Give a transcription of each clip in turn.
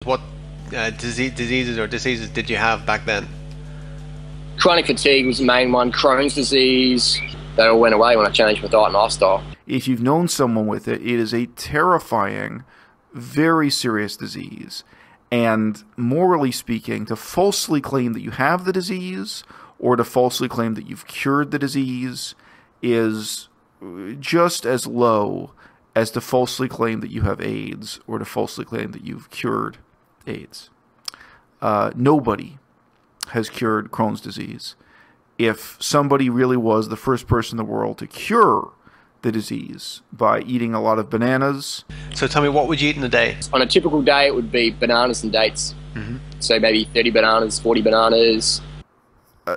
What diseases did you have back then? Chronic fatigue was the main one. Crohn's disease. They all went away when I changed my diet and lifestyle. If you've known someone with it, it is a terrifying, very serious disease. And morally speaking, to falsely claim that you have the disease or to falsely claim that you've cured the disease is just as low as to falsely claim that you have AIDS or to falsely claim that you've cured AIDS. Nobody has cured Crohn's disease. If somebody really was the first person in the world to cure the disease by eating a lot of bananas. So tell me, what would you eat in a day? On a typical day, it would be bananas and dates. So maybe 30 bananas, 40 bananas.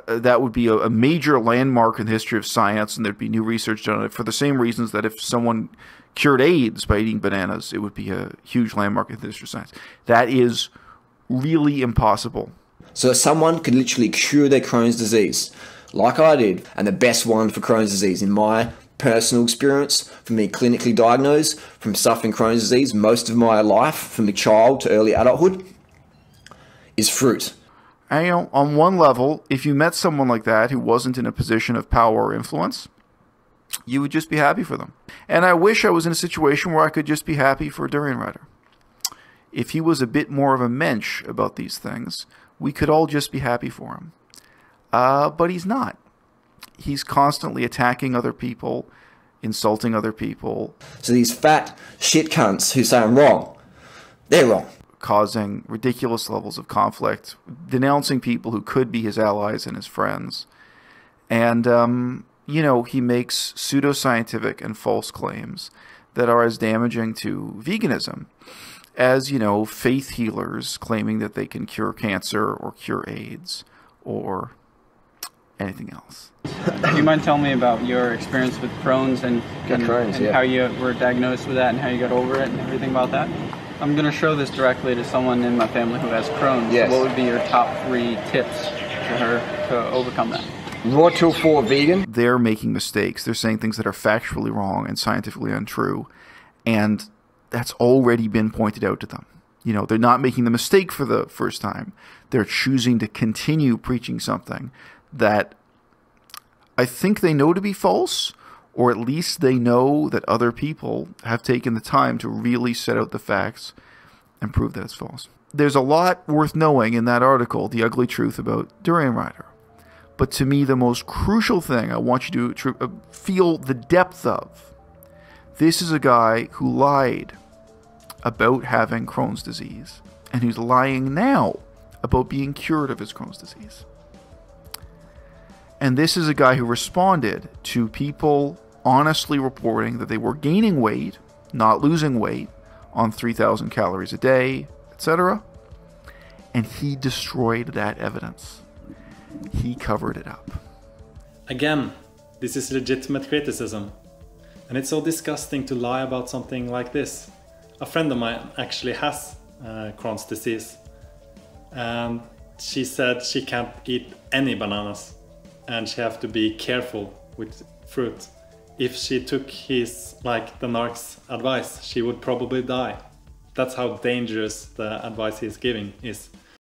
That would be a major landmark in the history of science, and there'd be new research done on it for the same reasons that if someone cured AIDS by eating bananas, it would be a huge landmark in the history of science. That is really impossible. So someone could literally cure their Crohn's disease, like I did, and the best one for Crohn's disease, in my personal experience, from being clinically diagnosed, from suffering Crohn's disease most of my life, from the child to early adulthood, is fruit. And, you know, on one level, if you met someone like that who wasn't in a position of power or influence, you would just be happy for them. And I wish I was in a situation where I could just be happy for Durian Rider. If he was a bit more of a mensch about these things, we could all just be happy for him. But he's not. He's constantly attacking other people, insulting other people. So these fat shit cunts who say I'm wrong, they're wrong. Causing ridiculous levels of conflict, denouncing people who could be his allies and his friends. And, you know, he makes pseudoscientific and false claims that are as damaging to veganism as, you know, faith healers claiming that they can cure cancer or cure AIDS or anything else. Do you mind telling me about your experience with Crohn's and how you were diagnosed with that and how you got over it and everything about that? I'm going to show this directly to someone in my family who has Crohn's. Yes. So what would be your top 3 tips to her to overcome that? Raw till 4 vegan. They're making mistakes. They're saying things that are factually wrong and scientifically untrue. And that's already been pointed out to them. You know, they're not making the mistake for the first time. They're choosing to continue preaching something that I think they know to be false, or at least they know that other people have taken the time to really set out the facts and prove that it's false. There's a lot worth knowing in that article, The Ugly Truth About Durian Rider. But to me, the most crucial thing I want you to feel the depth of, this is a guy who lied about having Crohn's disease, and who's lying now about being cured of his Crohn's disease. And this is a guy who responded to people honestly reporting that they were gaining weight, not losing weight, on 3,000 calories a day, etc. And he destroyed that evidence. He covered it up. Again, this is legitimate criticism. And it's so disgusting to lie about something like this. A friend of mine actually has Crohn's disease. And she said she can't eat any bananas. And she have to be careful with fruit. If she took his, like the narc's advice, she would probably die. That's how dangerous the advice he's giving is.